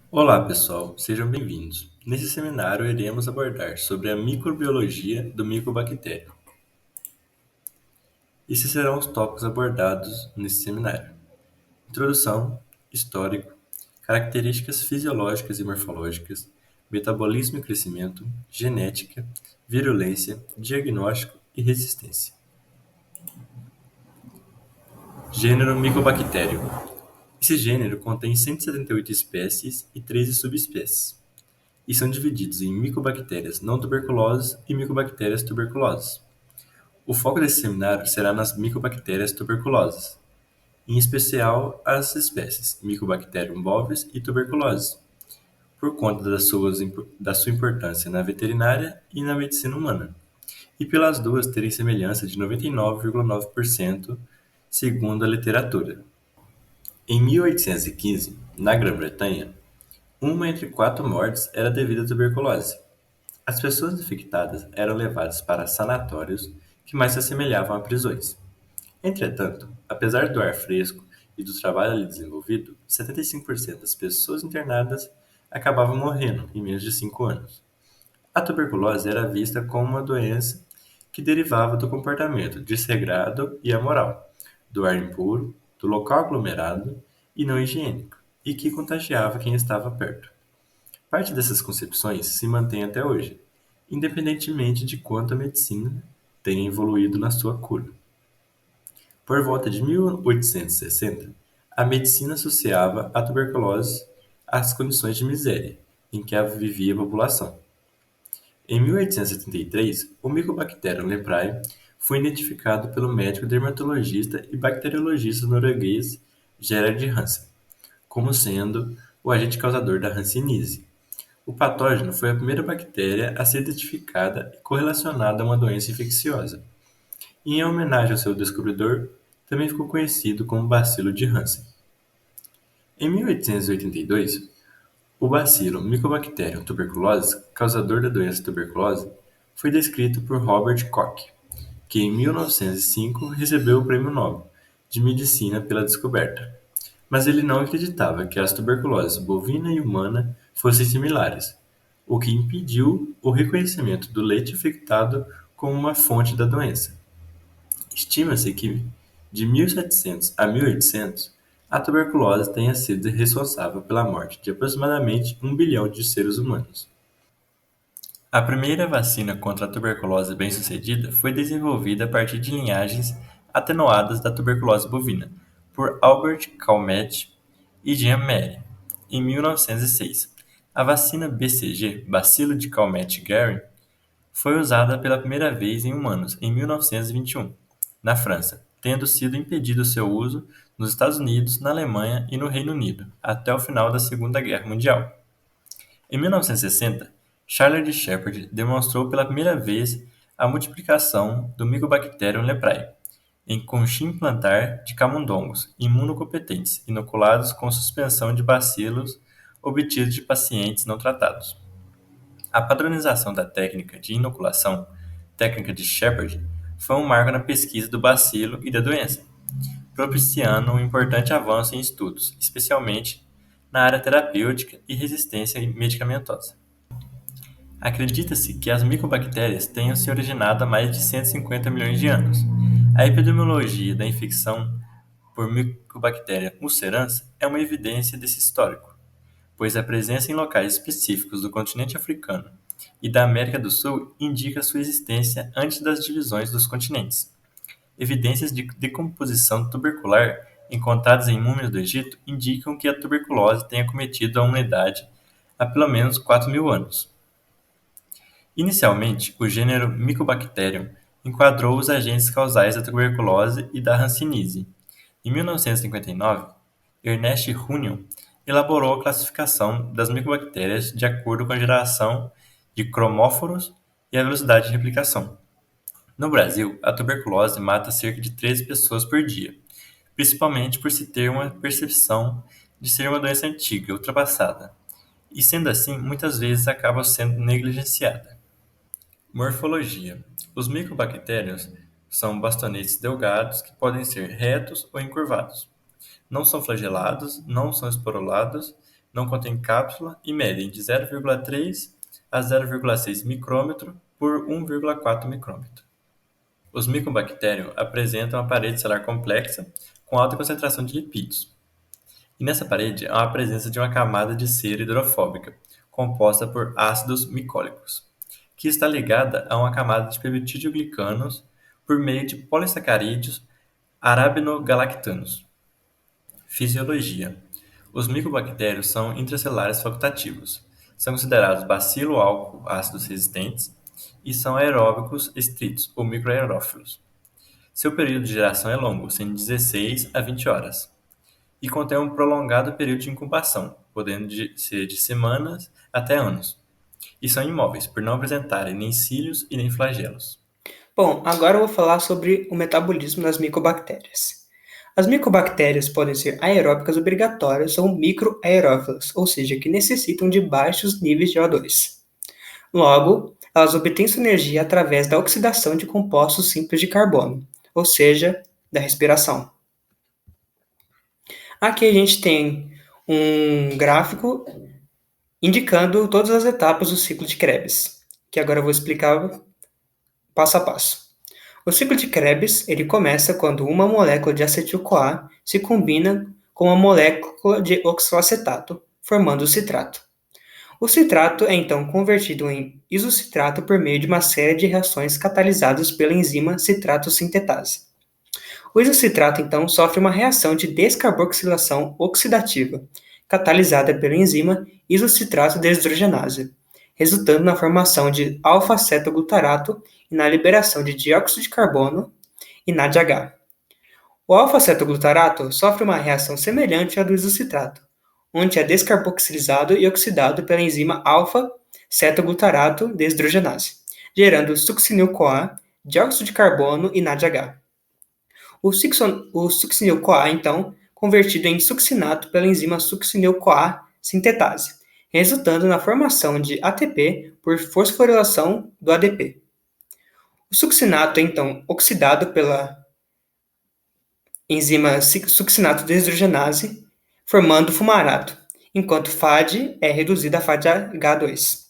Olá, pessoal, sejam bem-vindos. Nesse seminário, iremos abordar sobre a microbiologia do micobactério. Esses serão os tópicos abordados nesse seminário: introdução, histórico, características fisiológicas e morfológicas, metabolismo e crescimento, genética, virulência, diagnóstico e resistência. Gênero Mycobacterium. Esse gênero contém 178 espécies e 13 subespécies, e são divididos em micobactérias não tuberculosas e micobactérias tuberculosas. O foco desse seminário será nas micobactérias tuberculosas, em especial as espécies Mycobacterium bovis e tuberculose, por conta da sua importância na veterinária e na medicina humana, e pelas duas terem semelhança de 99,9% segundo a literatura. Em 1815, na Grã-Bretanha, uma entre 4 mortes era devida à tuberculose. As pessoas infectadas eram levadas para sanatórios que mais se assemelhavam a prisões. Entretanto, apesar do ar fresco e do trabalho ali desenvolvido, 75% das pessoas internadas acabavam morrendo em menos de 5 anos. A tuberculose era vista como uma doença que derivava do comportamento desregrado e amoral, do ar impuro, do local aglomerado e não higiênico, e que contagiava quem estava perto. Parte dessas concepções se mantém até hoje, independentemente de quanto a medicina tenha evoluído na sua cura. Por volta de 1860, a medicina associava a tuberculose às condições de miséria em que vivia a população. Em 1873, o Mycobacterium leprae foi identificado pelo médico dermatologista e bacteriologista norueguês Gerard Hansen como sendo o agente causador da hanseníase. O patógeno foi a primeira bactéria a ser identificada e correlacionada a uma doença infecciosa, e em homenagem ao seu descobridor, também ficou conhecido como bacilo de Hansen. Em 1882, o bacilo Mycobacterium tuberculosis, causador da doença tuberculose, foi descrito por Robert Koch, que em 1905 recebeu o Prêmio Nobel de Medicina pela descoberta. Mas ele não acreditava que as tuberculoses bovina e humana fossem similares, o que impediu o reconhecimento do leite infectado como uma fonte da doença. Estima-se que, de 1700 a 1800, a tuberculose tenha sido responsável pela morte de aproximadamente 1 bilhão de seres humanos. A primeira vacina contra a tuberculose bem-sucedida foi desenvolvida a partir de linhagens atenuadas da tuberculose bovina, por Albert Calmette e Jean Maire, em 1906. A vacina BCG, Bacilo de Calmette-Guerin, foi usada pela primeira vez em humanos em 1921, na França, tendo sido impedido seu uso nos Estados Unidos, na Alemanha e no Reino Unido, até o final da Segunda Guerra Mundial. Em 1960, Charles Shepherd demonstrou pela primeira vez a multiplicação do Mycobacterium leprae em conchinha plantar de camundongos imunocompetentes inoculados com suspensão de bacilos obtidos de pacientes não tratados. A padronização da técnica de inoculação, técnica de Shepherd, foi um marco na pesquisa do bacilo e da doença, propiciando um importante avanço em estudos, especialmente na área terapêutica e resistência medicamentosa. Acredita-se que as micobactérias tenham se originado há mais de 150 milhões de anos. A epidemiologia da infecção por Mycobacterium ulcerans é uma evidência desse histórico, pois a presença em locais específicos do continente africano e da América do Sul indica sua existência antes das divisões dos continentes. Evidências de decomposição tubercular encontradas em múmias do Egito indicam que a tuberculose tenha cometido a humanidade há pelo menos 4.000 anos. Inicialmente, o gênero Mycobacterium enquadrou os agentes causais da tuberculose e da hanseníase. Em 1959, Ernest Runion elaborou a classificação das micobactérias de acordo com a geração de cromóforos e a velocidade de replicação. No Brasil, a tuberculose mata cerca de 13 pessoas por dia, principalmente por se ter uma percepção de ser uma doença antiga, ultrapassada, e sendo assim, muitas vezes acaba sendo negligenciada. Morfologia: os micobactérios são bastonetes delgados que podem ser retos ou encurvados. Não são flagelados, não são esporulados, não contêm cápsula e medem de 0,3 a 0,6 micrômetro por 1,4 micrômetro. Os micobactérios apresentam uma parede celular complexa com alta concentração de lipídios. E nessa parede há a presença de uma camada de cera hidrofóbica, composta por ácidos micólicos, que está ligada a uma camada de peptídeo-glicanos por meio de polissacarídeos arabinogalactanos. Fisiologia: os micobactérios são intracelulares facultativos. São considerados bacilo-álcool-ácidos resistentes e são aeróbicos estritos ou microaerófilos. Seu período de geração é longo, sendo de 16 a 20 horas, e contém um prolongado período de incubação, podendo ser de semanas até anos, e são imóveis por não apresentarem nem cílios e nem flagelos. Bom, agora eu vou falar sobre o metabolismo das micobactérias. As micobactérias podem ser aeróbicas obrigatórias ou microaerófilas, ou seja, que necessitam de baixos níveis de O2. Logo, elas obtêm sua energia através da oxidação de compostos simples de carbono, ou seja, da respiração. Aqui a gente tem um gráfico indicando todas as etapas do ciclo de Krebs, que agora eu vou explicar passo a passo. O ciclo de Krebs ele começa quando uma molécula de acetil-CoA se combina com uma molécula de oxalacetato, formando o citrato. O citrato é então convertido em isocitrato por meio de uma série de reações catalisadas pela enzima citrato-sintetase. O isocitrato então sofre uma reação de descarboxilação oxidativa, catalisada pela enzima isocitrato deshidrogenase, resultando na formação de alfa-cetoglutarato e na liberação de dióxido de carbono e NADH. O alfa-cetoglutarato sofre uma reação semelhante à do isocitrato, onde é descarboxilizado e oxidado pela enzima alfa-cetoglutarato deshidrogenase, gerando succinil-CoA, dióxido de carbono e NADH. O succinil-CoA, então, convertido em succinato pela enzima succinil-CoA sintetase, resultando na formação de ATP por fosforilação do ADP. O succinato é então oxidado pela enzima succinato deshidrogenase, formando fumarato, enquanto FAD é reduzido a FADH2.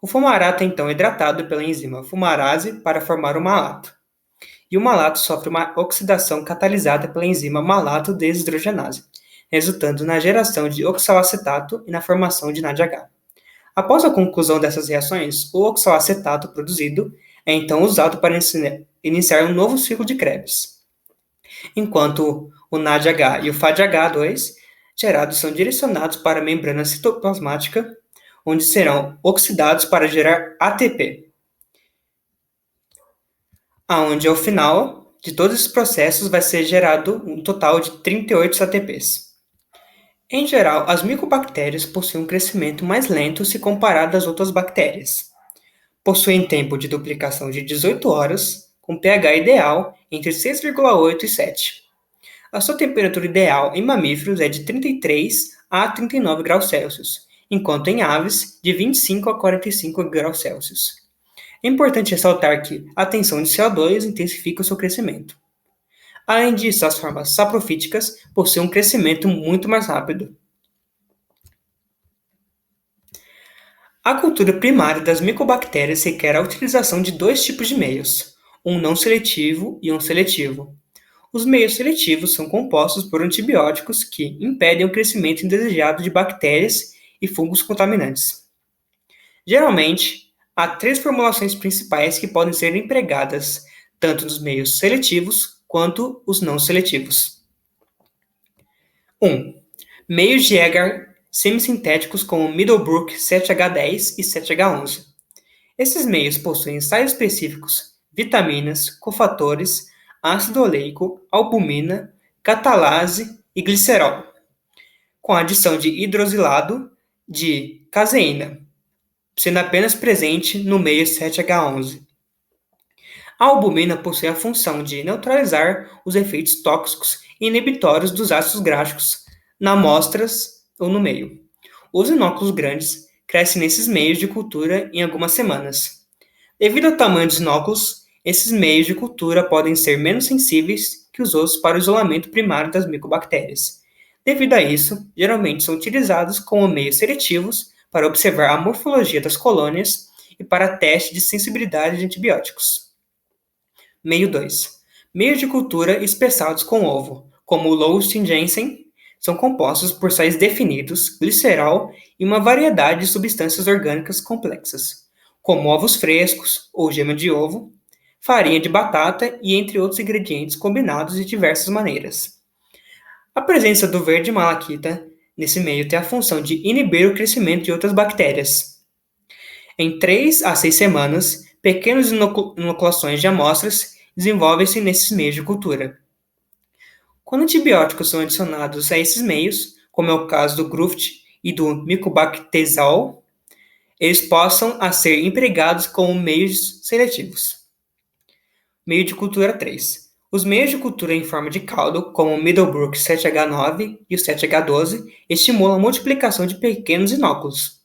O fumarato é então hidratado pela enzima fumarase para formar o malato. E o malato sofre uma oxidação catalisada pela enzima malato deshidrogenase, resultando na geração de oxalacetato e na formação de NADH. Após a conclusão dessas reações, o oxalacetato produzido é então usado para iniciar um novo ciclo de Krebs, enquanto o NADH e o FADH2 gerados são direcionados para a membrana citoplasmática, onde serão oxidados para gerar ATP, aonde ao final de todos esses processos vai ser gerado um total de 38 ATPs. Em geral, as micobactérias possuem um crescimento mais lento se comparado às outras bactérias. Possuem tempo de duplicação de 18 horas, com pH ideal entre 6,8 e 7. A sua temperatura ideal em mamíferos é de 33 a 39 graus Celsius, enquanto em aves, de 25 a 45 graus Celsius. É importante ressaltar que a tensão de CO2 intensifica o seu crescimento. Além disso, as formas saprofíticas possuem um crescimento muito mais rápido. A cultura primária das micobactérias requer a utilização de dois tipos de meios, um não seletivo e um seletivo. Os meios seletivos são compostos por antibióticos que impedem o crescimento indesejado de bactérias e fungos contaminantes. Geralmente, há três formulações principais que podem ser empregadas tanto nos meios seletivos quanto os não seletivos. 1. Meios de agar semissintéticos como Middlebrook 7H10 e 7H11. Esses meios possuem sais específicos, vitaminas, cofatores, ácido oleico, albumina, catalase e glicerol, com a adição de hidrosilado de caseína, sendo apenas presente no meio 7H11. A albumina possui a função de neutralizar os efeitos tóxicos e inibitórios dos ácidos gráficos nas amostras ou no meio. Os inóculos grandes crescem nesses meios de cultura em algumas semanas. Devido ao tamanho dos inóculos, esses meios de cultura podem ser menos sensíveis que os outros para o isolamento primário das micobactérias, Devido a isso, geralmente são utilizados como meios seletivos para observar a morfologia das colônias e para teste de sensibilidade de antibióticos. Meio 2. Meios de cultura espessados com ovo, como o Lowstin-Jensen, são compostos por sais definidos, glicerol e uma variedade de substâncias orgânicas complexas, como ovos frescos ou gema de ovo, farinha de batata e entre outros ingredientes combinados de diversas maneiras. A presença do verde malaquita nesse meio tem a função de inibir o crescimento de outras bactérias. Em 3 a 6 semanas, pequenas inoculações de amostras desenvolvem-se nesses meios de cultura. Quando antibióticos são adicionados a esses meios, como é o caso do Gruft e do Mycobacterial, eles possam a ser empregados como meios seletivos. Meio de cultura 3. Os meios de cultura em forma de caldo, como o Middlebrook 7H9 e o 7H12, estimulam a multiplicação de pequenos inóculos.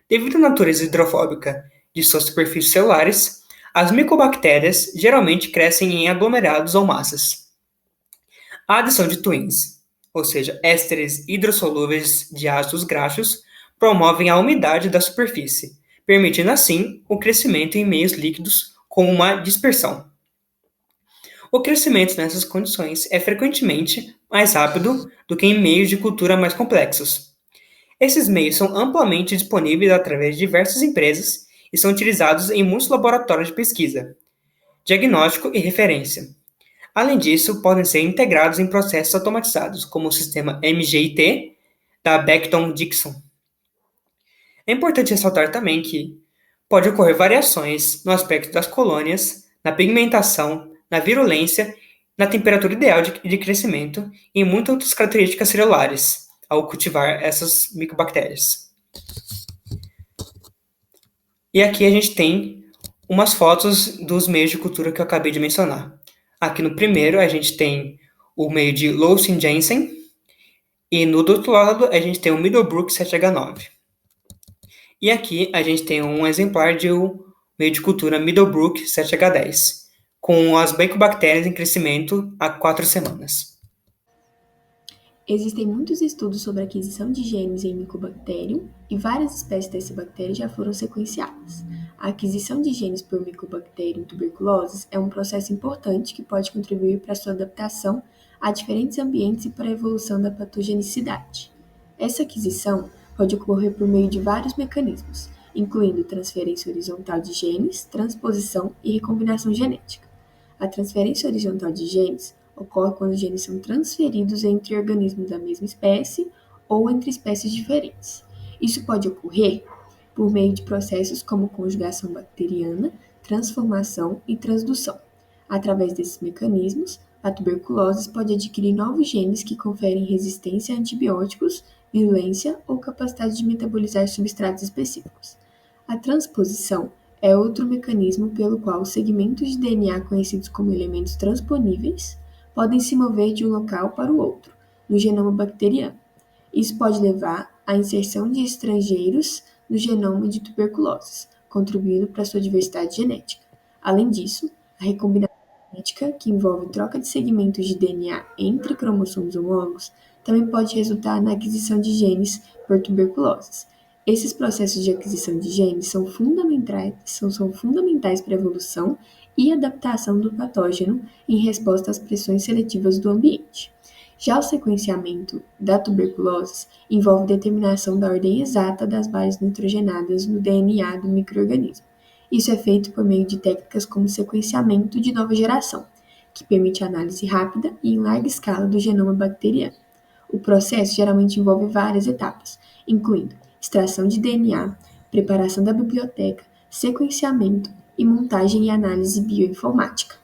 Devido à natureza hidrofóbica de suas superfícies celulares, as micobactérias geralmente crescem em aglomerados ou massas. A adição de twins, ou seja, ésteres hidrossolúveis de ácidos graxos, promovem a umidade da superfície, permitindo assim o crescimento em meios líquidos com uma dispersão. O crescimento nessas condições é frequentemente mais rápido do que em meios de cultura mais complexos. Esses meios são amplamente disponíveis através de diversas empresas e são utilizados em muitos laboratórios de pesquisa, diagnóstico e referência. Além disso, podem ser integrados em processos automatizados, como o sistema MGIT da Becton Dickinson. É importante ressaltar também que pode ocorrer variações no aspecto das colônias, na pigmentação, na virulência, na temperatura ideal de crescimento e em muitas outras características celulares ao cultivar essas micobactérias. E aqui a gente tem umas fotos dos meios de cultura que eu acabei de mencionar. Aqui no primeiro a gente tem o meio de Lowstin-Jensen e no outro lado a gente tem o Middlebrook 7H9. E aqui a gente tem um exemplar de um meio de cultura Middlebrook 7H10, com as micobactérias em crescimento há 4 semanas. Existem muitos estudos sobre a aquisição de genes em Mycobacterium e várias espécies dessa bactéria já foram sequenciadas. A aquisição de genes por Mycobacterium tuberculosis é um processo importante que pode contribuir para sua adaptação a diferentes ambientes e para a evolução da patogenicidade. Essa aquisição pode ocorrer por meio de vários mecanismos, incluindo transferência horizontal de genes, transposição e recombinação genética. A transferência horizontal de genes ocorre quando os genes são transferidos entre organismos da mesma espécie ou entre espécies diferentes. Isso pode ocorrer por meio de processos como conjugação bacteriana, transformação e transdução. Através desses mecanismos, a tuberculose pode adquirir novos genes que conferem resistência a antibióticos, virulência ou capacidade de metabolizar substratos específicos. A transposição é outro mecanismo pelo qual os segmentos de DNA conhecidos como elementos transponíveis podem se mover de um local para o outro, no genoma bacteriano. Isso pode levar à inserção de estrangeiros no genoma de tuberculose, contribuindo para a sua diversidade genética. Além disso, a recombinação genética, que envolve troca de segmentos de DNA entre cromossomos homólogos, também pode resultar na aquisição de genes por tuberculose. Esses processos de aquisição de genes são fundamentais para a evolução e adaptação do patógeno em resposta às pressões seletivas do ambiente. Já o sequenciamento da tuberculose envolve determinação da ordem exata das bases nitrogenadas no DNA do micro-organismo. Isso é feito por meio de técnicas como sequenciamento de nova geração, que permite análise rápida e em larga escala do genoma bacteriano. O processo geralmente envolve várias etapas, incluindo extração de DNA, preparação da biblioteca, sequenciamento e montagem e análise bioinformática.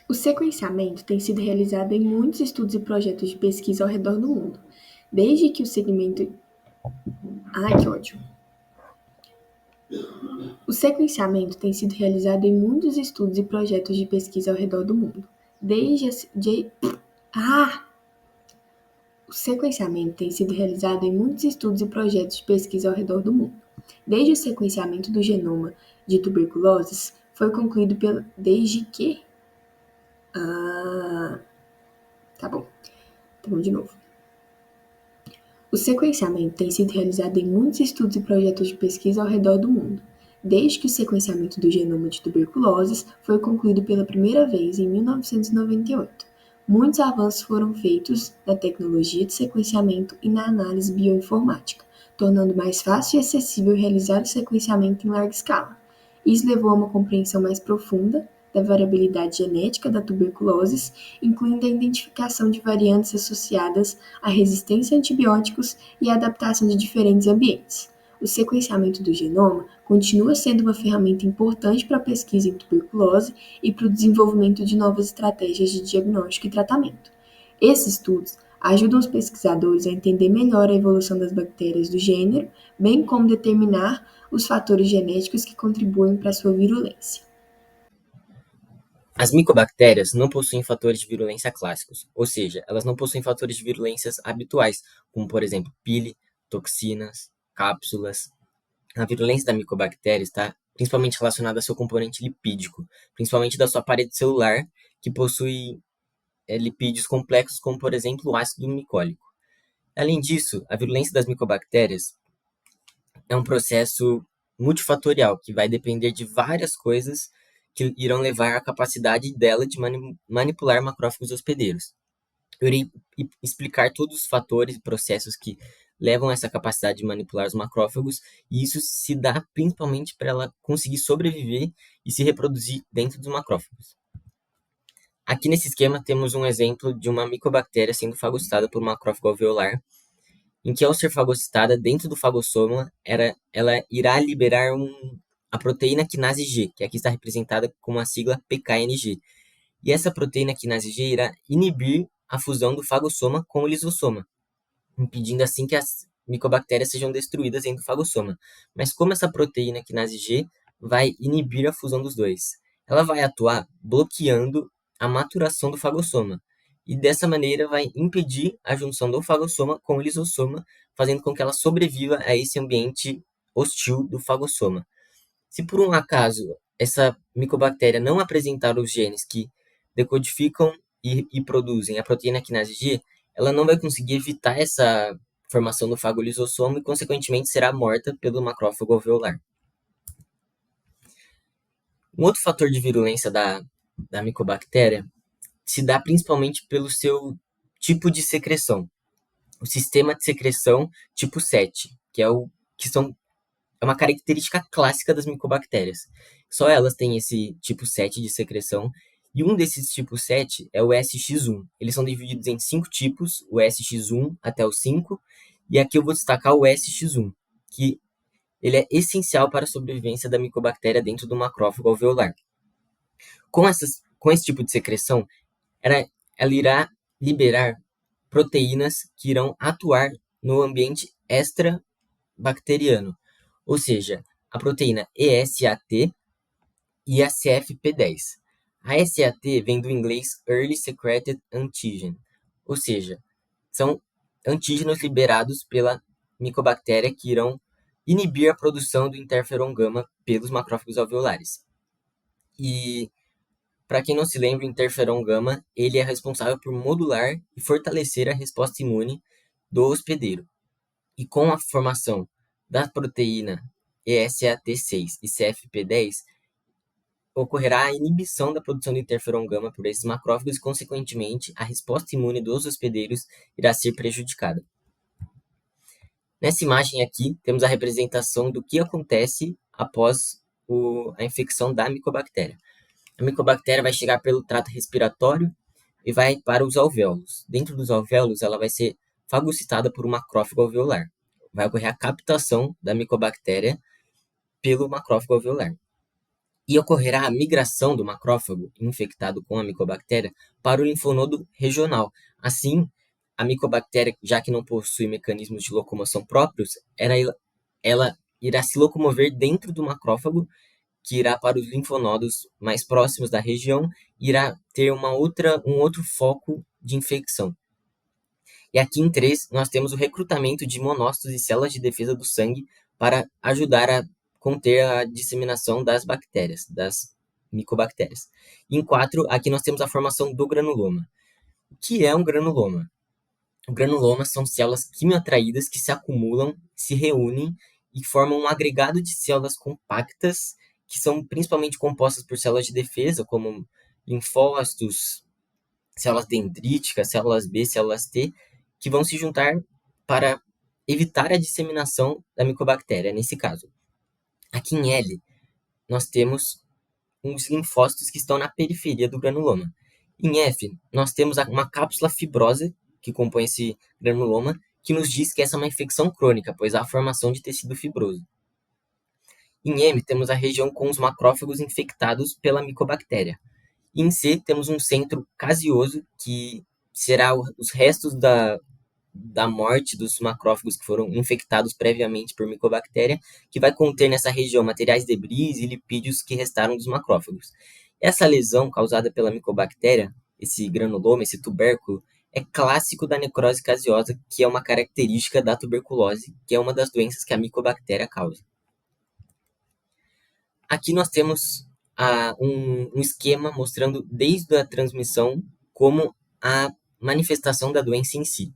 O sequenciamento tem sido realizado em muitos estudos e projetos de pesquisa ao redor do mundo, desde que o segmento... Ai, que ódio! O sequenciamento tem sido realizado em muitos estudos e projetos de pesquisa ao redor do mundo, O sequenciamento tem sido realizado em muitos estudos e projetos de pesquisa ao redor do mundo. Desde o sequenciamento do genoma de tuberculoses foi concluído pela... Desde que... Tá bom de novo. O sequenciamento tem sido realizado em muitos estudos e projetos de pesquisa ao redor do mundo, desde que o sequenciamento do genoma de tuberculose foi concluído pela primeira vez em 1998. Muitos avanços foram feitos na tecnologia de sequenciamento e na análise bioinformática, tornando mais fácil e acessível realizar o sequenciamento em larga escala. Isso levou a uma compreensão mais profunda da variabilidade genética da tuberculose, incluindo a identificação de variantes associadas à resistência a antibióticos e à adaptação de diferentes ambientes. O sequenciamento do genoma continua sendo uma ferramenta importante para a pesquisa em tuberculose e para o desenvolvimento de novas estratégias de diagnóstico e tratamento. Esses estudos ajudam os pesquisadores a entender melhor a evolução das bactérias do gênero, bem como determinar os fatores genéticos que contribuem para a sua virulência. As micobactérias não possuem fatores de virulência clássicos, ou seja, elas não possuem fatores de virulência habituais, como, por exemplo, pile, toxinas, cápsulas. A virulência da micobactéria está principalmente relacionada ao seu componente lipídico, principalmente da sua parede celular, que possui lipídios complexos, como, por exemplo, o ácido micólico. Além disso, a virulência das micobactérias é um processo multifatorial, que vai depender de várias coisas que irão levar à capacidade dela de manipular macrófagos hospedeiros. Eu irei explicar todos os fatores e processos que levam a essa capacidade de manipular os macrófagos, e isso se dá principalmente para ela conseguir sobreviver e se reproduzir dentro dos macrófagos. Aqui nesse esquema temos um exemplo de uma micobactéria sendo fagocitada por um macrófago alveolar, em que ao ser fagocitada dentro do fagossoma, ela irá liberar a proteína quinase G, que aqui está representada com a sigla PKNG. E essa proteína quinase G irá inibir a fusão do fagossoma com o lisossoma, impedindo assim que as micobactérias sejam destruídas dentro do fagossoma. Mas como essa proteína quinase G vai inibir a fusão dos dois? Ela vai atuar bloqueando a maturação do fagossoma, e dessa maneira vai impedir a junção do fagossoma com o lisossoma, fazendo com que ela sobreviva a esse ambiente hostil do fagossoma. Se por um acaso essa micobactéria não apresentar os genes que decodificam e produzem a proteína quinase G, ela não vai conseguir evitar essa formação do fagolisossoma e, consequentemente, será morta pelo macrófago alveolar. Um outro fator de virulência da micobactéria se dá principalmente pelo seu tipo de secreção. O sistema de secreção tipo 7, que é uma característica clássica das micobactérias. Só elas têm esse tipo 7 de secreção, e um desses tipos 7 é o SX1. Eles são divididos em 5 tipos, o SX1 até o 5, e aqui eu vou destacar o SX1, que ele é essencial para a sobrevivência da micobactéria dentro do macrófago alveolar. Com esse tipo de secreção, ela irá liberar proteínas que irão atuar no ambiente extrabacteriano, ou seja, a proteína ESAT e a CFP10. A ESAT vem do inglês Early Secreted Antigen, ou seja, são antígenos liberados pela micobactéria que irão inibir a produção do interferon gama pelos macrófagos alveolares. E, para quem não se lembra, o interferon gama ele é responsável por modular e fortalecer a resposta imune do hospedeiro. E com a formação da proteína ESAT6 e CFP10, ocorrerá a inibição da produção do interferon gama por esses macrófagos e, consequentemente, a resposta imune dos hospedeiros irá ser prejudicada. Nessa imagem aqui, temos a representação do que acontece após a infecção da micobactéria. A micobactéria vai chegar pelo trato respiratório e vai para os alvéolos. Dentro dos alvéolos, ela vai ser fagocitada por um macrófago alveolar. Vai ocorrer a captação da micobactéria pelo macrófago alveolar. E ocorrerá a migração do macrófago infectado com a micobactéria para o linfonodo regional. Assim, a micobactéria, já que não possui mecanismos de locomoção próprios, ela irá se locomover dentro do macrófago, que irá para os linfonodos mais próximos da região e irá ter um outro foco de infecção. E aqui em 3, nós temos o recrutamento de monócitos e células de defesa do sangue para ajudar a conter a disseminação das bactérias, das micobactérias. E em 4, aqui nós temos a formação do granuloma. O que é um granuloma? O granuloma são células quimioatraídas que se acumulam, se reúnem e formam um agregado de células compactas, que são principalmente compostas por células de defesa, como linfócitos, células dendríticas, células B, células T, que vão se juntar para evitar a disseminação da micobactéria, nesse caso. Aqui em L, nós temos uns linfócitos que estão na periferia do granuloma. Em F, nós temos uma cápsula fibrosa que compõe esse granuloma, que nos diz que essa é uma infecção crônica, pois há a formação de tecido fibroso. Em M, temos a região com os macrófagos infectados pela micobactéria. Em C, temos um centro caseoso, que será os restos da morte dos macrófagos que foram infectados previamente por micobactéria, que vai conter nessa região materiais debris e lipídios que restaram dos macrófagos. Essa lesão causada pela micobactéria, esse granuloma, esse tubérculo, é clássico da necrose caseosa, que é uma característica da tuberculose, que é uma das doenças que a micobactéria causa. Aqui nós temos um esquema mostrando desde a transmissão como a manifestação da doença em si.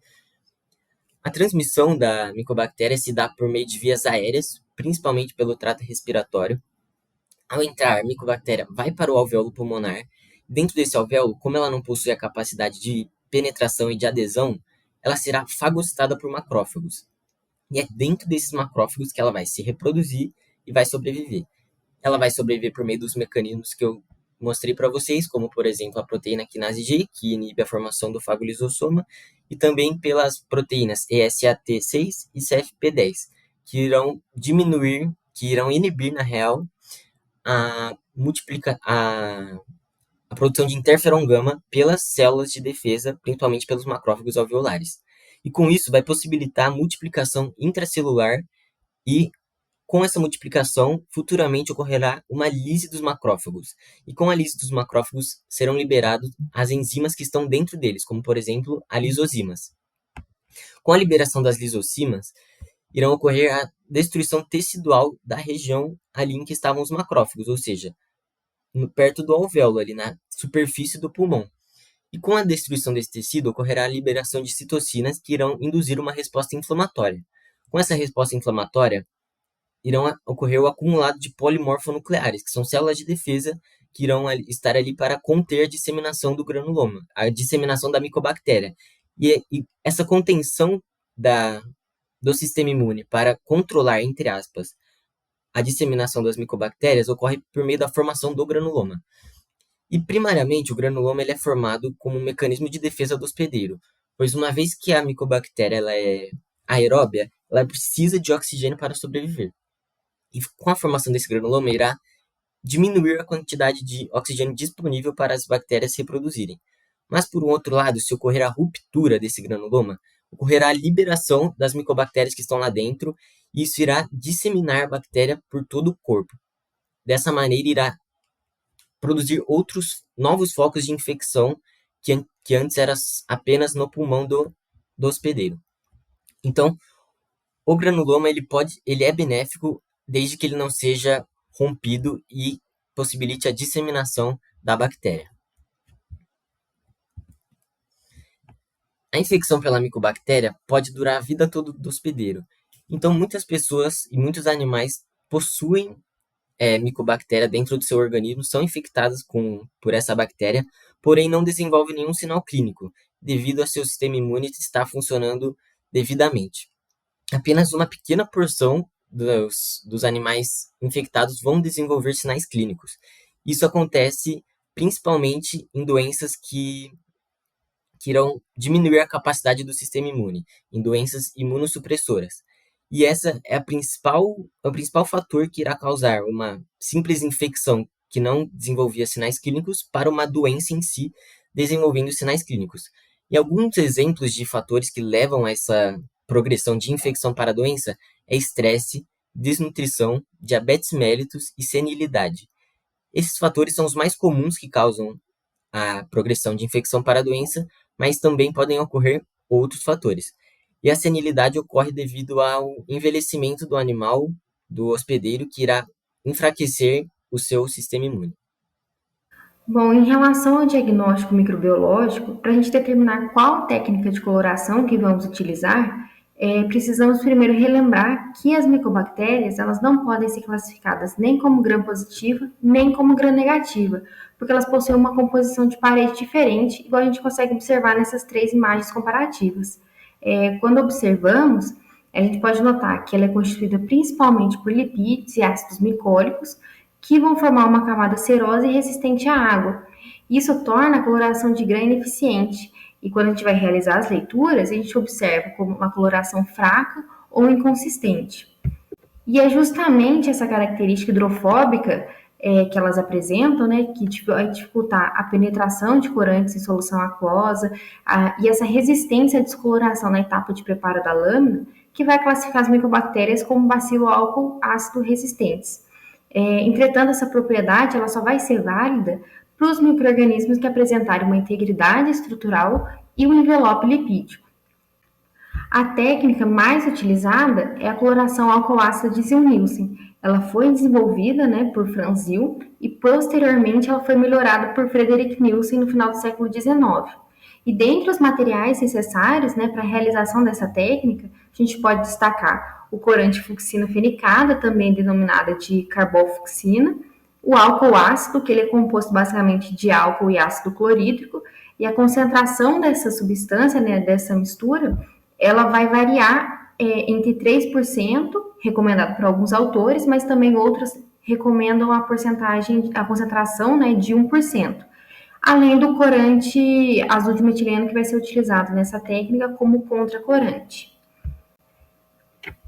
A transmissão da micobactéria se dá por meio de vias aéreas, principalmente pelo trato respiratório. Ao entrar, a micobactéria vai para o alvéolo pulmonar. Dentro desse alvéolo, como ela não possui a capacidade de penetração e de adesão, ela será fagocitada por macrófagos. E é dentro desses macrófagos que ela vai se reproduzir e vai sobreviver. Ela vai sobreviver por meio dos mecanismos que eu mostrei para vocês, como, por exemplo, a proteína quinase G, que inibe a formação do fagolisosoma, e também pelas proteínas ESAT6 e CFP10, que irão inibir, na real, a produção de interferon gama pelas células de defesa, principalmente pelos macrófagos alveolares. E com isso vai possibilitar a multiplicação intracelular e com essa multiplicação, futuramente ocorrerá uma lise dos macrófagos. E com a lise dos macrófagos serão liberadas as enzimas que estão dentro deles, como, por exemplo, as lisozimas. Com a liberação das lisocimas, irão ocorrer a destruição tecidual da região ali em que estavam os macrófagos, ou seja, perto do alvéolo, ali na superfície do pulmão. E com a destruição desse tecido, ocorrerá a liberação de citocinas que irão induzir uma resposta inflamatória. Com essa resposta inflamatória, irão ocorrer o acumulado de polimorfonucleares, que são células de defesa que irão estar ali para conter a disseminação do granuloma, a disseminação da micobactéria. E essa contenção do sistema imune para controlar, entre aspas, a disseminação das micobactérias ocorre por meio da formação do granuloma. E, primariamente, o granuloma ele é formado como um mecanismo de defesa do hospedeiro, pois uma vez que a micobactéria ela é aeróbia, ela precisa de oxigênio para sobreviver. E com a formação desse granuloma, irá diminuir a quantidade de oxigênio disponível para as bactérias se reproduzirem. Mas, por um outro lado, se ocorrer a ruptura desse granuloma, ocorrerá a liberação das micobactérias que estão lá dentro, e isso irá disseminar a bactéria por todo o corpo. Dessa maneira, irá produzir outros novos focos de infecção que antes eram apenas no pulmão do hospedeiro. Então, o granuloma ele é benéfico desde que ele não seja rompido e possibilite a disseminação da bactéria. A infecção pela micobactéria pode durar a vida toda do hospedeiro. Então, muitas pessoas e muitos animais possuem micobactéria dentro do seu organismo, são infectadas por essa bactéria, porém não desenvolvem nenhum sinal clínico, devido a seu sistema imune estar funcionando devidamente. Apenas uma pequena porção dos animais infectados vão desenvolver sinais clínicos. Isso acontece principalmente em doenças que irão diminuir a capacidade do sistema imune, em doenças imunossupressoras. E essa é o principal fator que irá causar uma simples infecção que não desenvolvia sinais clínicos para uma doença em si desenvolvendo sinais clínicos. E alguns exemplos de fatores que levam a essa progressão de infecção para a doença é estresse, desnutrição, diabetes mellitus e senilidade. Esses fatores são os mais comuns que causam a progressão de infecção para a doença, mas também podem ocorrer outros fatores. E a senilidade ocorre devido ao envelhecimento do animal, do hospedeiro, que irá enfraquecer o seu sistema imune. Bom, em relação ao diagnóstico microbiológico, para a gente determinar qual técnica de coloração que vamos utilizar, precisamos primeiro relembrar que as micobactérias elas não podem ser classificadas nem como gram-positiva, nem como gram-negativa, porque elas possuem uma composição de parede diferente, igual a gente consegue observar nessas três imagens comparativas. Quando observamos, a gente pode notar que ela é constituída principalmente por lipídios e ácidos micólicos, que vão formar uma camada serosa e resistente à água. Isso torna a coloração de grã ineficiente. E quando a gente vai realizar as leituras, a gente observa como uma coloração fraca ou inconsistente. E é justamente essa característica hidrofóbica que elas apresentam, né, que vai dificultar a penetração de corantes em solução aquosa e essa resistência à descoloração na etapa de preparo da lâmina, que vai classificar as micobactérias como bacilo álcool ácido resistentes. Entretanto, essa propriedade ela só vai ser válida para os micro-organismos que apresentarem uma integridade estrutural e um envelope lipídico. A técnica mais utilizada é a coloração álcool-ácida de Ziehl-Neelsen. Ela foi desenvolvida, né, por Franz Ziehl e posteriormente ela foi melhorada por Frederick Nielsen no final do século XIX. E dentre os materiais necessários, né, para a realização dessa técnica, a gente pode destacar o corante fucsina fenicada, também denominada de carbolfucsina, o álcool ácido, que ele é composto basicamente de álcool e ácido clorídrico, e a concentração dessa substância, né, dessa mistura, ela vai variar entre 3%, recomendado por alguns autores, mas também outros recomendam a concentração, né, de 1%. Além do corante azul de metileno que vai ser utilizado nessa técnica como contracorante.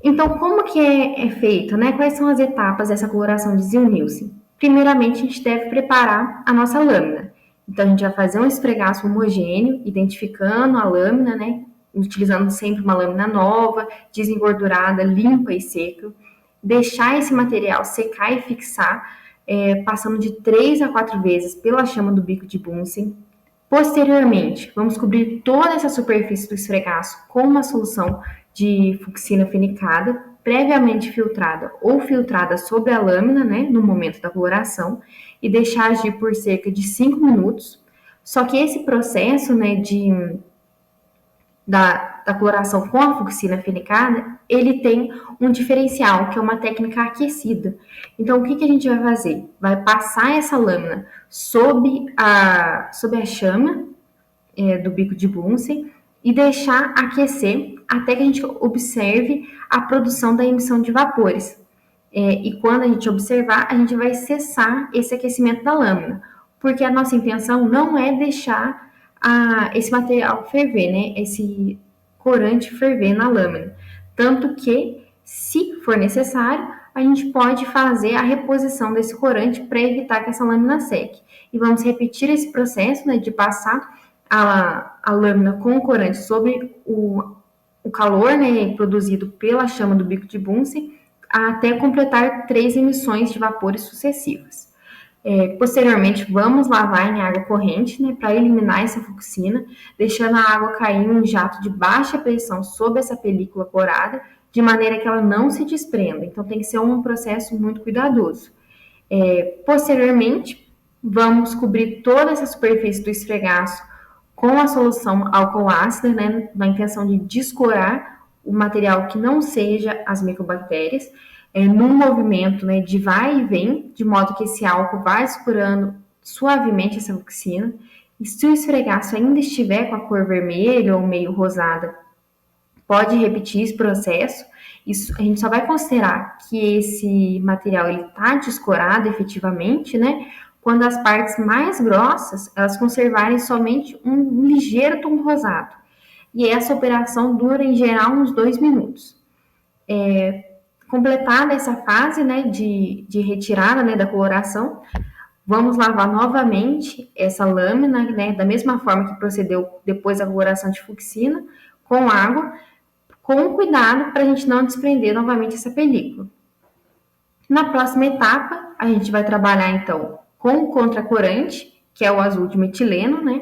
Então, como que é feito, né? Quais são as etapas dessa coloração de Ziehl-Neelsen? Primeiramente, a gente deve preparar a nossa lâmina. Então, a gente vai fazer um esfregaço homogêneo, identificando a lâmina, né? Utilizando sempre uma lâmina nova, desengordurada, limpa e seca. Deixar esse material secar e fixar, passando de 3 a 4 vezes pela chama do bico de Bunsen. Posteriormente, vamos cobrir toda essa superfície do esfregaço com uma solução de fucsina fenicada, previamente filtrada ou filtrada sobre a lâmina, né, no momento da coloração, e deixar agir por cerca de 5 minutos. Só que esse processo, né, da coloração com a fucsina fenicada, ele tem um diferencial, que é uma técnica aquecida. Então, o que a gente vai fazer? Vai passar essa lâmina sob a chama do bico de Bunsen e deixar aquecer até que a gente observe a produção da emissão de vapores. E quando a gente observar, a gente vai cessar esse aquecimento da lâmina, porque a nossa intenção não é deixar esse material ferver, né? Esse corante ferver na lâmina. Tanto que, se for necessário, a gente pode fazer a reposição desse corante para evitar que essa lâmina seque. E vamos repetir esse processo, né, de passar a lâmina com o corante sobre o calor, né, produzido pela chama do bico de Bunsen, até completar 3 emissões de vapores sucessivas. Posteriormente, vamos lavar em água corrente, né, para eliminar essa fucsina, deixando a água cair em um jato de baixa pressão sobre essa película corada, de maneira que ela não se desprenda. Então, tem que ser um processo muito cuidadoso. Posteriormente, vamos cobrir toda essa superfície do esfregaço com a solução álcool ácida, né, na intenção de descorar o material que não seja as micobactérias, num movimento, né, de vai e vem, de modo que esse álcool vai escurando suavemente essa fucsina. E se o esfregaço ainda estiver com a cor vermelha ou meio rosada, pode repetir esse processo. Isso, a gente só vai considerar que esse material está descorado efetivamente, né, quando as partes mais grossas elas conservarem somente um ligeiro tom rosado. E essa operação dura, em geral, uns 2 minutos. Completada essa fase, né, de retirada, né, da coloração, vamos lavar novamente essa lâmina, né, da mesma forma que procedeu depois da coloração de fucsina, com água, com cuidado para a gente não desprender novamente essa película. Na próxima etapa, a gente vai trabalhar, então, com o contracorante, que é o azul de metileno, né,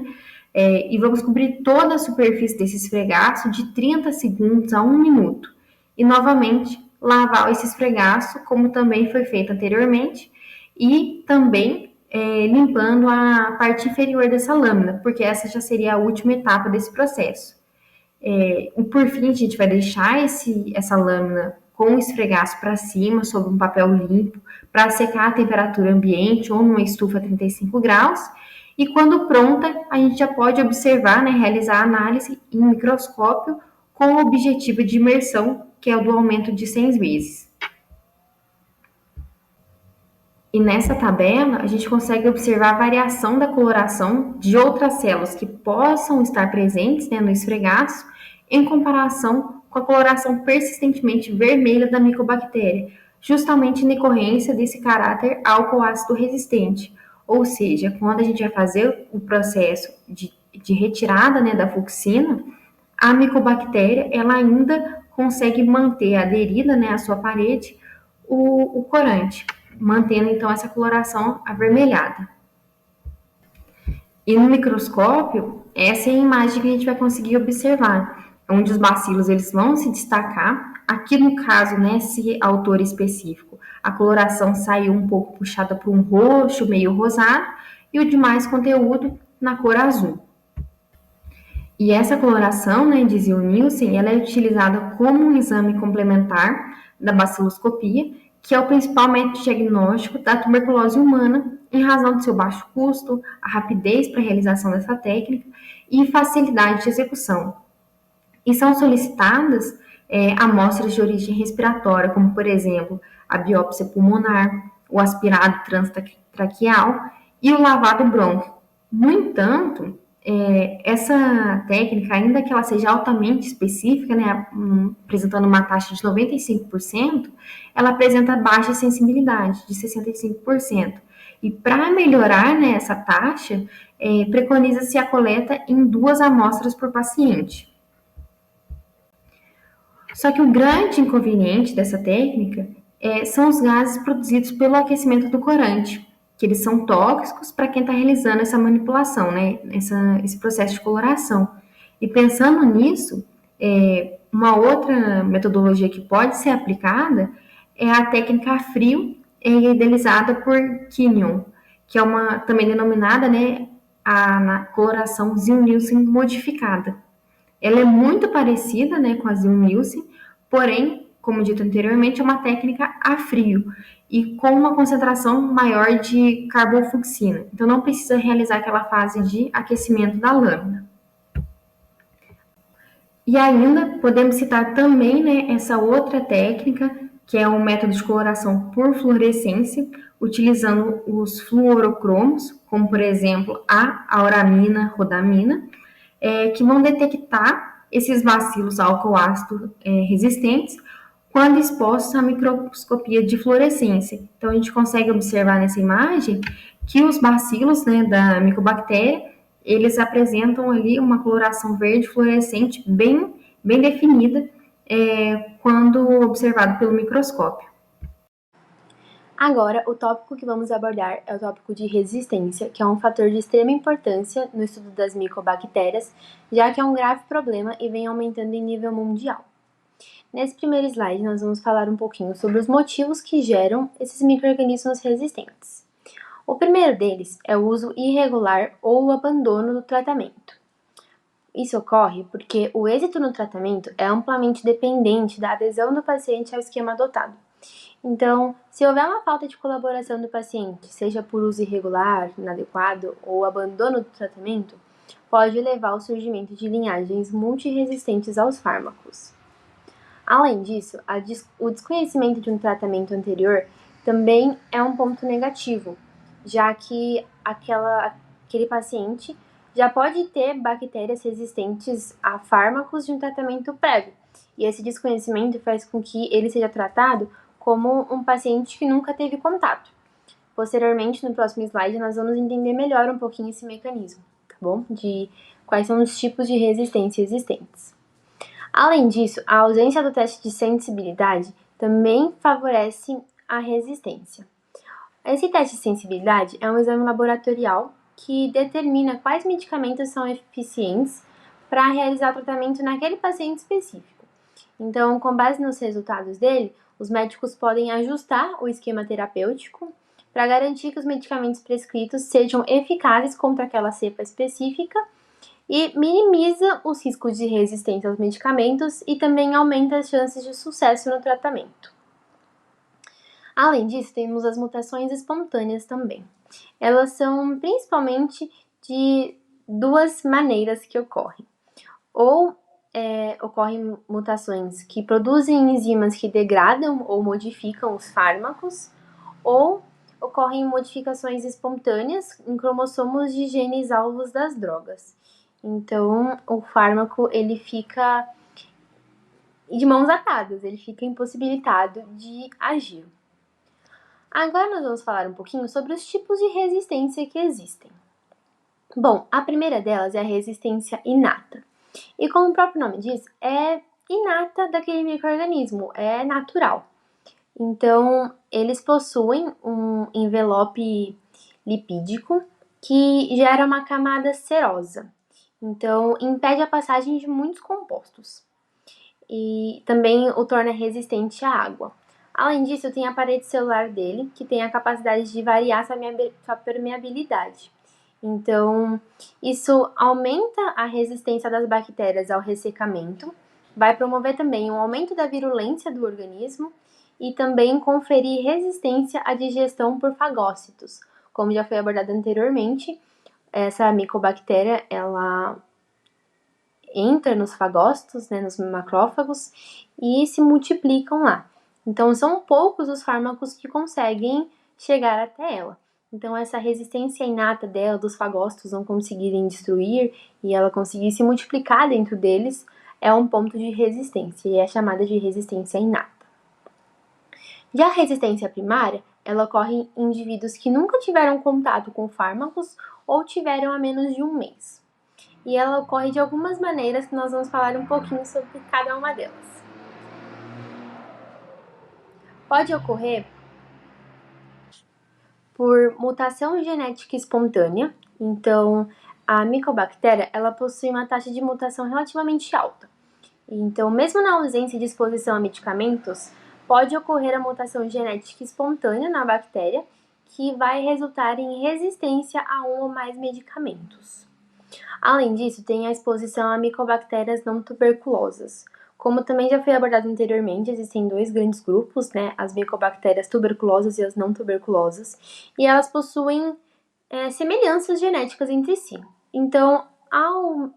e vamos cobrir toda a superfície desse esfregaço de 30 segundos a 1 minuto. E, novamente, lavar esse esfregaço, como também foi feito anteriormente, e também limpando a parte inferior dessa lâmina, porque essa já seria a última etapa desse processo. E por fim, a gente vai deixar essa lâmina com o esfregaço para cima, sobre um papel limpo, para secar a temperatura ambiente ou numa estufa a 35 graus. E quando pronta, a gente já pode observar, né, realizar a análise em microscópio com o objetivo de imersão, que é o do aumento de 100 vezes. E nessa tabela, a gente consegue observar a variação da coloração de outras células que possam estar presentes, né, no esfregaço, em comparação com a coloração persistentemente vermelha da micobactéria, justamente em decorrência desse caráter álcool-ácido resistente. Ou seja, quando a gente vai fazer o processo de retirada, né, da fucsina, a micobactéria ela ainda consegue manter aderida, né, à sua parede o corante, mantendo então essa coloração avermelhada. E no microscópio, essa é a imagem que a gente vai conseguir observar, onde os bacilos eles vão se destacar. Aqui no caso, nesse autor específico, a coloração saiu um pouco puxada para um roxo, meio rosado, e o de mais conteúdo na cor azul. E essa coloração, né, dizia o Nielsen, ela é utilizada como um exame complementar da baciloscopia, que é o principal método de diagnóstico da tuberculose humana, em razão do seu baixo custo, a rapidez para a realização dessa técnica e facilidade de execução. E são solicitadas amostras de origem respiratória, como, por exemplo, a biópsia pulmonar, o aspirado transtraqueal e o lavado brônquico. No entanto, essa técnica, ainda que ela seja altamente específica, né, apresentando uma taxa de 95%, ela apresenta baixa sensibilidade, de 65%. E para melhorar, né, essa taxa, preconiza-se a coleta em 2 amostras por paciente. Só que o grande inconveniente dessa técnica são os gases produzidos pelo aquecimento do corante, que eles são tóxicos para quem está realizando essa manipulação, né? Esse processo de coloração. E pensando nisso, uma outra metodologia que pode ser aplicada é a técnica a frio, idealizada por Kinyon, que é também denominada, né, a coloração Ziel-Nielsen modificada. Ela é muito parecida, né, com a Ziel-Nielsen, porém, como dito anteriormente, é uma técnica a frio e com uma concentração maior de carbonfucsina. Então, não precisa realizar aquela fase de aquecimento da lâmina. E ainda podemos citar também, né, essa outra técnica, que é um método de coloração por fluorescência, utilizando os fluorocromos, como por exemplo a auramina, rodamina, que vão detectar esses bacilos álcool-ácido resistentes quando expostos à microscopia de fluorescência. Então, a gente consegue observar nessa imagem que os bacilos, né, da micobactéria, eles apresentam ali uma coloração verde fluorescente bem definida quando observado pelo microscópio. Agora, o tópico que vamos abordar é o tópico de resistência, que é um fator de extrema importância no estudo das micobactérias, já que é um grave problema e vem aumentando em nível mundial. Nesse primeiro slide, nós vamos falar um pouquinho sobre os motivos que geram esses micro-organismos resistentes. O primeiro deles é o uso irregular ou o abandono do tratamento. Isso ocorre porque o êxito no tratamento é amplamente dependente da adesão do paciente ao esquema adotado. Então, se houver uma falta de colaboração do paciente, seja por uso irregular, inadequado ou abandono do tratamento, pode levar ao surgimento de linhagens multiresistentes aos fármacos. Além disso, o desconhecimento de um tratamento anterior também é um ponto negativo, já que aquele paciente já pode ter bactérias resistentes a fármacos de um tratamento prévio, e esse desconhecimento faz com que ele seja tratado como um paciente que nunca teve contato. Posteriormente, no próximo slide, nós vamos entender melhor um pouquinho esse mecanismo, tá bom? De quais são os tipos de resistência existentes. Além disso, a ausência do teste de sensibilidade também favorece a resistência. Esse teste de sensibilidade é um exame laboratorial que determina quais medicamentos são eficientes para realizar o tratamento naquele paciente específico. Então, com base nos resultados dele, os médicos podem ajustar o esquema terapêutico para garantir que os medicamentos prescritos sejam eficazes contra aquela cepa específica e minimiza os riscos de resistência aos medicamentos e também aumenta as chances de sucesso no tratamento. Além disso, temos as mutações espontâneas também. Elas são principalmente de duas maneiras que ocorrem. Ou ocorrem mutações que produzem enzimas que degradam ou modificam os fármacos, ou ocorrem modificações espontâneas em cromossomos de genes alvos das drogas. Então, o fármaco ele fica de mãos atadas, ele fica impossibilitado de agir. Agora nós vamos falar um pouquinho sobre os tipos de resistência que existem. Bom, a primeira delas é a resistência inata. E como o próprio nome diz, é inata daquele micro-organismo, é natural. Então, eles possuem um envelope lipídico que gera uma camada serosa. Então, impede a passagem de muitos compostos. E também o torna resistente à água. Além disso, tem a parede celular dele, que tem a capacidade de variar sua permeabilidade. Então, isso aumenta a resistência das bactérias ao ressecamento, vai promover também um aumento da virulência do organismo e também conferir resistência à digestão por fagócitos. Como já foi abordado anteriormente, essa micobactéria, ela entra nos fagócitos, né, nos macrófagos, e se multiplicam lá. Então, são poucos os fármacos que conseguem chegar até ela. Então, essa resistência inata dela, dos fagócitos não conseguirem destruir e ela conseguir se multiplicar dentro deles, é um ponto de resistência e é chamada de resistência inata. Já a resistência primária, ela ocorre em indivíduos que nunca tiveram contato com fármacos ou tiveram há menos de um mês. E ela ocorre de algumas maneiras que nós vamos falar um pouquinho sobre cada uma delas. Pode ocorrer por mutação genética espontânea. Então, a micobactéria, ela possui uma taxa de mutação relativamente alta. Então, mesmo na ausência de exposição a medicamentos, pode ocorrer a mutação genética espontânea na bactéria, que vai resultar em resistência a um ou mais medicamentos. Além disso, tem a exposição a micobactérias não tuberculosas. Como também já foi abordado anteriormente, existem dois grandes grupos, né? As micobactérias tuberculosas e as não tuberculosas, e elas possuem semelhanças genéticas entre si. Então,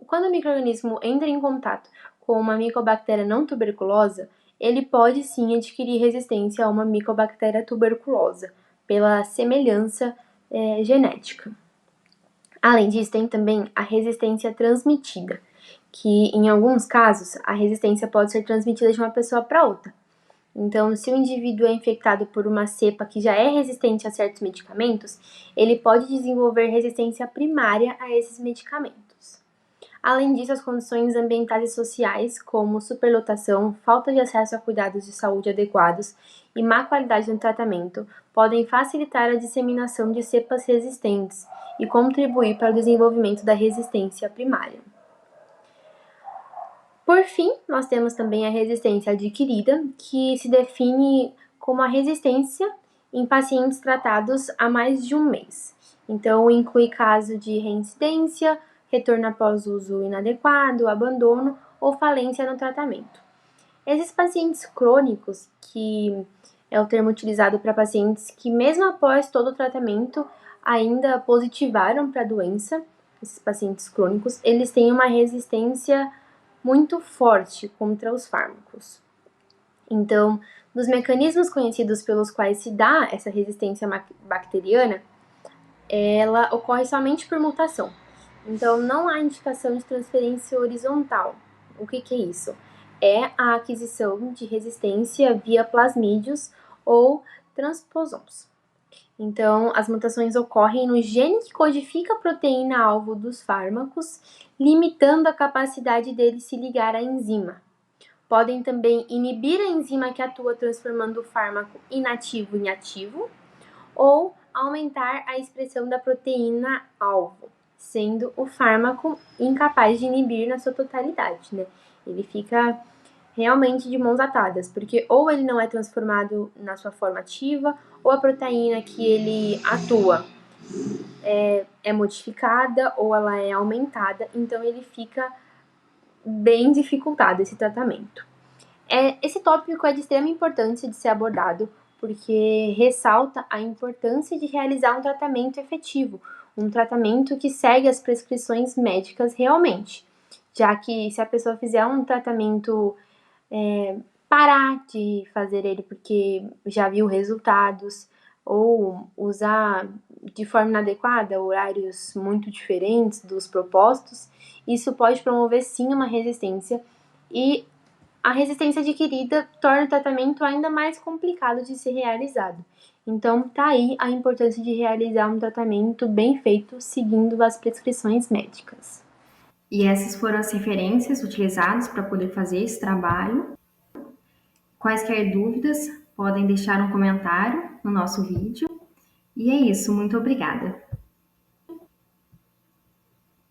quando o micro-organismo entra em contato com uma micobactéria não tuberculosa, ele pode sim adquirir resistência a uma micobactéria tuberculosa, pela semelhança genética. Além disso, tem também a resistência transmitida, que em alguns casos a resistência pode ser transmitida de uma pessoa para outra. Então, se o indivíduo é infectado por uma cepa que já é resistente a certos medicamentos, ele pode desenvolver resistência primária a esses medicamentos. Além disso, as condições ambientais e sociais, como superlotação, falta de acesso a cuidados de saúde adequados e má qualidade no tratamento, podem facilitar a disseminação de cepas resistentes e contribuir para o desenvolvimento da resistência primária. Por fim, nós temos também a resistência adquirida, que se define como a resistência em pacientes tratados há mais de um mês. Então, inclui caso de reincidência, retorno após uso inadequado, abandono ou falência no tratamento. Esses pacientes crônicos, que é o termo utilizado para pacientes que mesmo após todo o tratamento ainda positivaram para a doença, esses pacientes crônicos, eles têm uma resistência muito forte contra os fármacos. Então, dos mecanismos conhecidos pelos quais se dá essa resistência bacteriana, ela ocorre somente por mutação. Então, não há indicação de transferência horizontal. O que é isso? É a aquisição de resistência via plasmídios ou transposons. Então, as mutações ocorrem no gene que codifica a proteína-alvo dos fármacos, limitando a capacidade dele se ligar à enzima. Podem também inibir a enzima que atua transformando o fármaco inativo em ativo, ou aumentar a expressão da proteína-alvo, sendo o fármaco incapaz de inibir na sua totalidade, né? Ele fica realmente de mãos atadas, porque ou ele não é transformado na sua forma ativa, ou a proteína que ele atua é modificada, ou ela é aumentada, então ele fica bem dificultado esse tratamento. Esse tópico é de extrema importância de ser abordado, porque ressalta a importância de realizar um tratamento efetivo, um tratamento que segue as prescrições médicas realmente, já que se a pessoa fizer um tratamento, parar de fazer ele porque já viu resultados, ou usar de forma inadequada horários muito diferentes dos propostos, isso pode promover sim uma resistência, e a resistência adquirida torna o tratamento ainda mais complicado de ser realizado. Então, tá aí a importância de realizar um tratamento bem feito, seguindo as prescrições médicas. E essas foram as referências utilizadas para poder fazer esse trabalho. Quaisquer dúvidas, podem deixar um comentário no nosso vídeo. E é isso, muito obrigada.